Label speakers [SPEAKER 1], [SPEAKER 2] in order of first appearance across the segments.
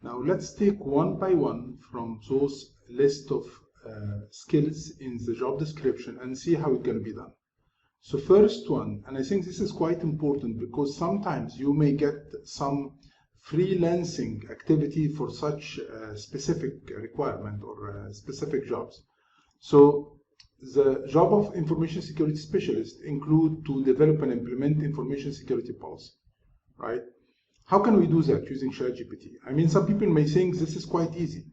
[SPEAKER 1] Now let's take one by one from those list of skills in the job description and see how it can be done. So first one, and I think this is quite important because sometimes you may get some freelancing activity for such a specific requirement or specific jobs. So the job of information security specialist include to develop and implement information security policy, right? How can we do that using ChatGPT? I mean, some people may think this is quite easy.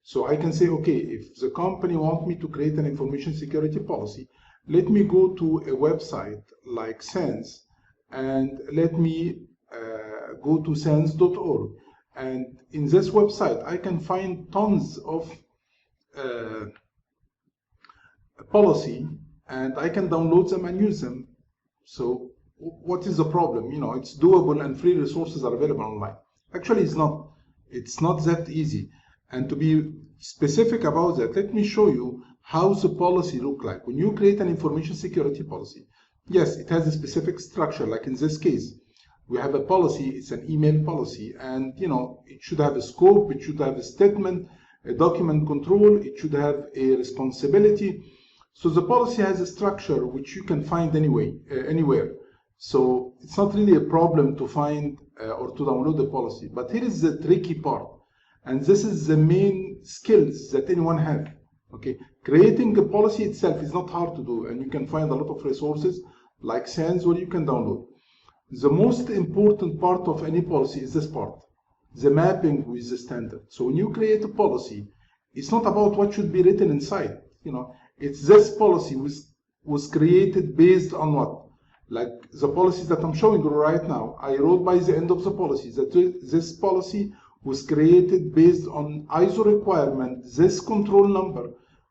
[SPEAKER 1] So I can say, okay, if the company wants me to create an information security policy, let me go to a website like SANS and let me go to sans.org. And in this website, I can find tons of policy and I can download them and use them. So what is the problem? You know, it's doable and free resources are available online. Actually, it's not that easy. And to be specific about that, let me show you how the policy look like. When you create an information security policy, yes, it has a specific structure. Like in this case, we have a policy, it's an email policy, and you know, it should have a scope, it should have a statement, a document control, it should have a responsibility. So the policy has a structure which you can find anywhere. So it's not really a problem to find or to download the policy. But here is the tricky part. And this is the main skills that anyone have. Okay, creating a policy itself is not hard to do, and you can find a lot of resources like SANS where you can download. The most important part of any policy is this part, the mapping with the standard. So when you create a policy, it's not about what should be written inside. You know, it's this policy was created based on what? Like the policies that I'm showing you right now, I wrote by the end of the policy that this policy was created based on ISO requirement, this control number,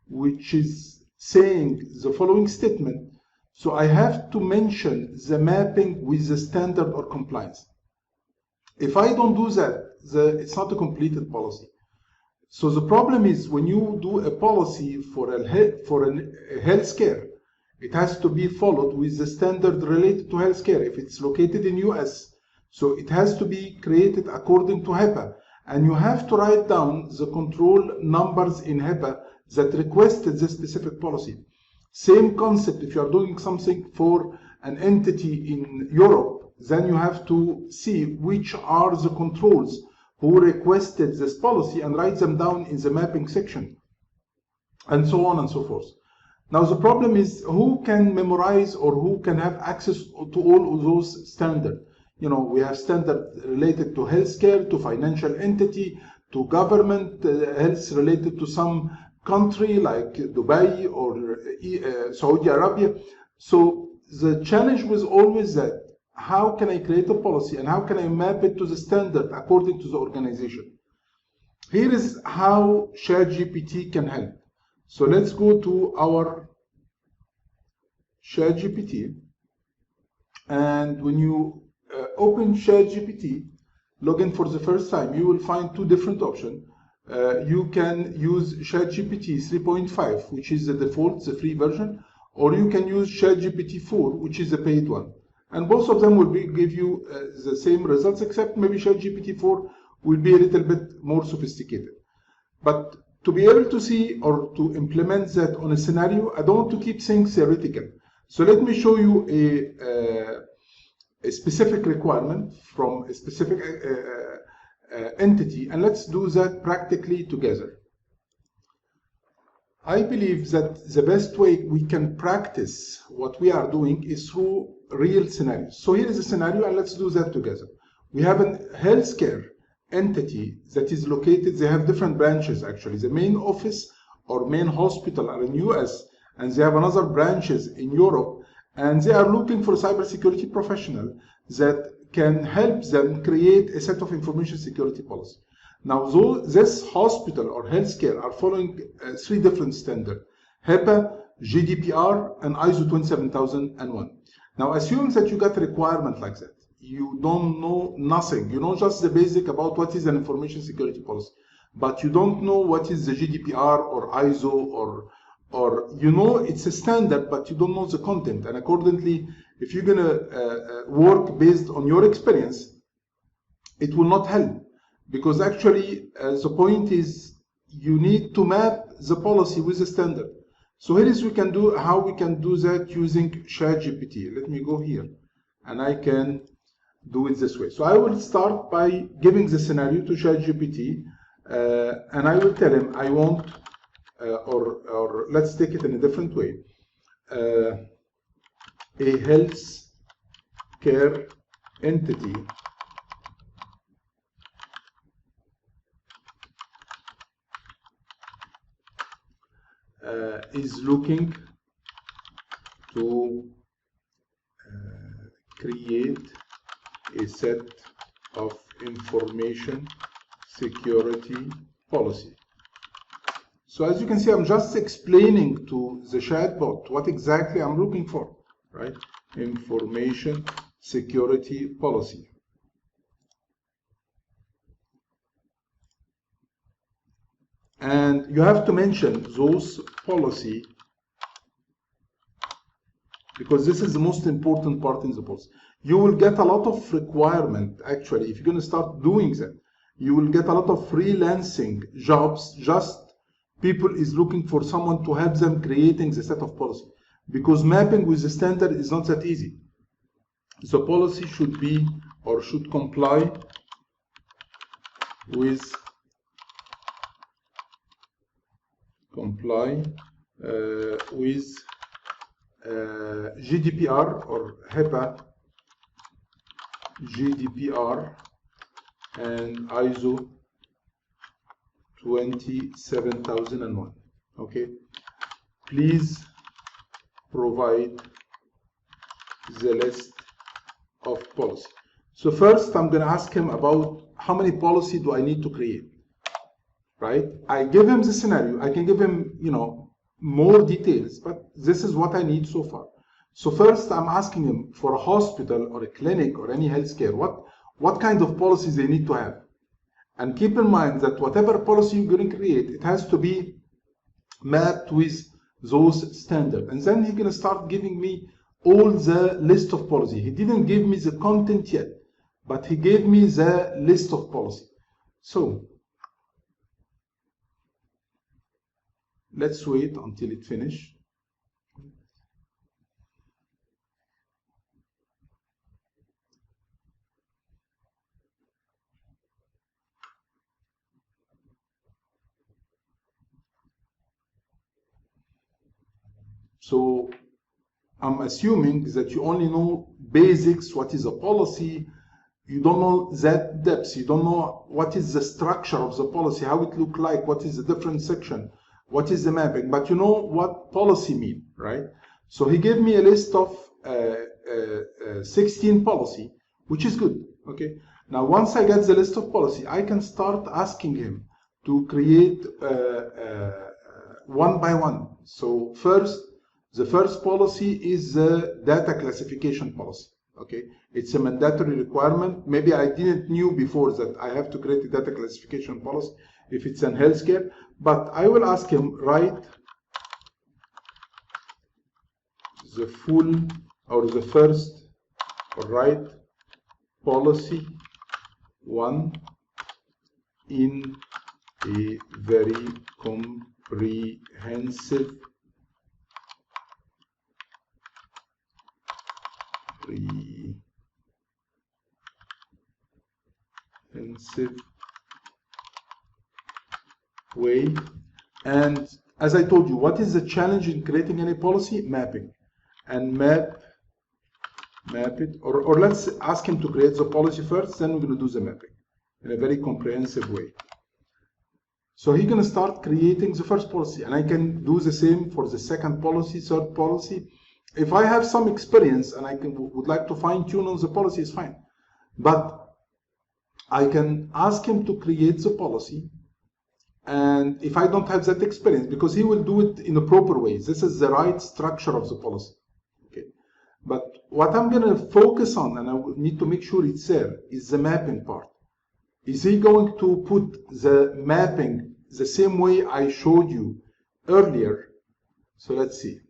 [SPEAKER 1] which is saying the following statement. So I have to mention the mapping with the standard or compliance. If I don't do that, it's not a completed policy. So the problem is when you do a policy for a healthcare, it has to be followed with the standard related to healthcare. If it's located in US, so it has to be created according to HIPAA. And you have to write down the control numbers in HIPAA that requested this specific policy. Same concept, if you are doing something for an entity in Europe, then you have to see which are the controls who requested this policy and write them down in the mapping section, and so on and so forth. Now the problem is who can memorize or who can have access to all of those standards. You know, we have standards related to healthcare, to financial entity, to government, health related to some country like Dubai or Saudi Arabia. So the challenge was always that how can I create a policy and how can I map it to the standard according to the organization? Here is how ChatGPT can help. So let's go to our ChatGPT, and when you open ChatGPT, log in for the first time, you will find two different options. You can use ChatGPT 3.5, which is the default, the free version, or you can use ChatGPT 4, which is the paid one. And both of them will give you the same results, except maybe ChatGPT 4 will be a little bit more sophisticated. But to be able to see or to implement that on a scenario, I don't want to keep things theoretical. So let me show you a specific requirement from a specific entity, and let's do that practically together. I believe that the best way we can practice what we are doing is through real scenarios. So here is a scenario, and let's do that together. We have a healthcare entity that is located, they have different branches actually. The main office or main hospital are in US, and they have another branches in Europe, and they are looking for a cybersecurity professional that can help them create a set of information security policy. Now, this hospital or healthcare are following three different standards: HIPAA, GDPR, and ISO 27001. Now, assume that you got a requirement like that. You don't know nothing. You know just the basic about what is an information security policy, but you don't know what is the GDPR or ISO, or you know it's a standard, but you don't know the content. And accordingly, if you're gonna work based on your experience, it will not help. because actually the point is you need to map the policy with the standard. So here is how we can do that using ChatGPT. Let me go here and I can do it this way. So I will start by giving the scenario to ChatGPT and I will tell him I want, or let's take it in a different way, a health care entity is looking to create a set of information security policy. So as you can see, I'm just explaining to the chatbot what exactly I'm looking for, right? Information security policy. And you have to mention those policy, because this is the most important part in the policy. You will get a lot of requirement, actually, if you're going to start doing that. You will get a lot of freelancing jobs, just people is looking for someone to help them creating the set of policy. Because mapping with the standard is not that easy. The policy should be, or should comply with GDPR or HIPAA, GDPR and ISO 27001. Okay, please provide the list of policy. So first I'm going to ask him about how many policy do I need to create, right? I give him the scenario. I can give him, more details, but this is what I need so far. So first I'm asking him for a hospital or a clinic or any healthcare, what kind of policies they need to have. And keep in mind that whatever policy you're going to create, it has to be mapped with those standards. And then he's going to start giving me all the list of policy. He didn't give me the content yet, but he gave me the list of policy. So let's wait until it finishes. So I'm assuming that you only know basics, what is a policy. You don't know that depth. You don't know what is the structure of the policy, how it look like, what is the different section, what is the mapping, but you know what policy mean, right? So he gave me a list of 16 policy, which is good, okay? Now, once I get the list of policy, I can start asking him to create one by one. So the first policy is the data classification policy. Okay, it's a mandatory requirement. Maybe I didn't knew before that I have to create a data classification policy if it's in healthcare, but I will ask him write the full or the first, or write policy 1 in a very comprehensive way. And as I told you, what is the challenge in creating any policy? Mapping. And map it, or let's ask him to create the policy first, then we're going to do the mapping in a very comprehensive way. So he's going to start creating the first policy, and I can do the same for the second policy, third policy. If I have some experience and I would like to fine tune on the policy, it's fine. But I can ask him to create the policy, and if I don't have that experience, because he will do it in a proper way. This is the right structure of the policy. Okay. But what I'm going to focus on, and I need to make sure it's there, is the mapping part. Is he going to put the mapping the same way I showed you earlier? So let's see.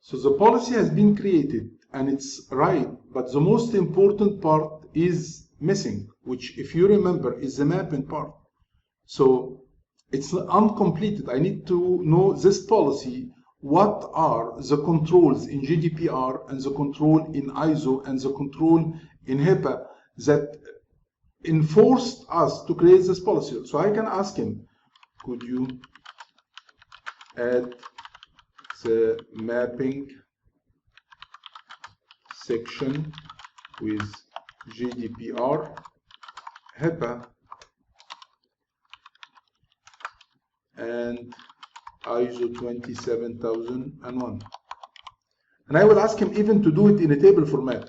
[SPEAKER 1] So the policy has been created and it's right, but the most important part is missing, which, if you remember, is the mapping part. So it's uncompleted. I need to know this policy. What are the controls in GDPR and the control in ISO and the control in HIPAA that enforced us to create this policy? So I can ask him, could you add the mapping section with GDPR, HIPAA, and ISO 27001. And I will ask him even to do it in a table format.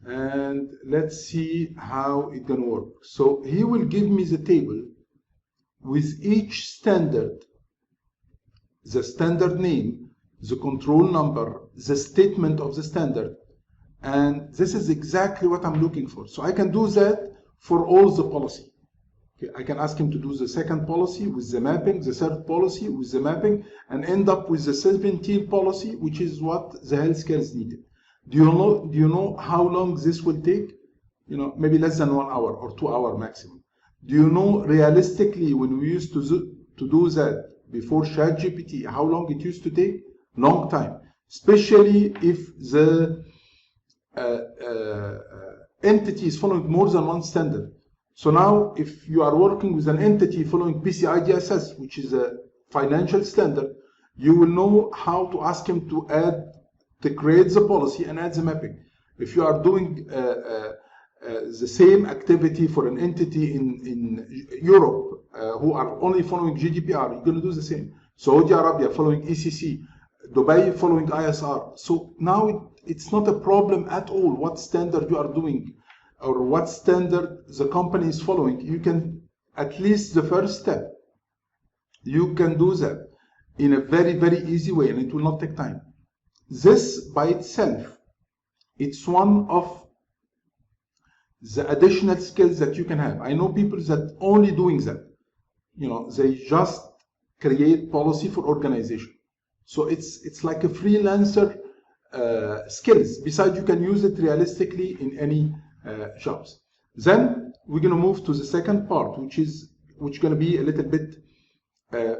[SPEAKER 1] And let's see how it's going to work. So he will give me the table with each standard, the standard name, the control number, the statement of the standard. And this is exactly what I'm looking for. So I can do that for all the policy. Okay, I can ask him to do the second policy with the mapping, the third policy with the mapping, and end up with the 17th policy, which is what the healthcare is needed. Do you know how long this will take? You know, maybe less than 1 hour or 2 hours maximum. Do you know realistically when we used to do that before ChatGPT, how long it used to take? Long time, especially if the entity is following more than one standard. So now, if you are working with an entity following PCI DSS, which is a financial standard, you will know how to ask him to create the policy and add the mapping. If you are doing the same activity for an entity in Europe who are only following GDPR, you're going to do the same. Saudi Arabia following ECC, Dubai following ISR. So now it's not a problem at all what standard you are doing or what standard the company is following. You can, at least the first step, you can do that in a very, very easy way, and it will not take time. This by itself, it's one of the additional skills that you can have. I know people that only doing that. You know, they just create policy for organization. So it's like a freelancer skills. Besides, you can use it realistically in any jobs. Then we're going to move to the second part, which is going to be a little bit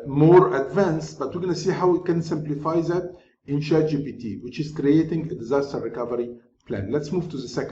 [SPEAKER 1] more advanced, but we're going to see how we can simplify that in ChatGPT, which is creating a disaster recovery plan. Let's move to the second.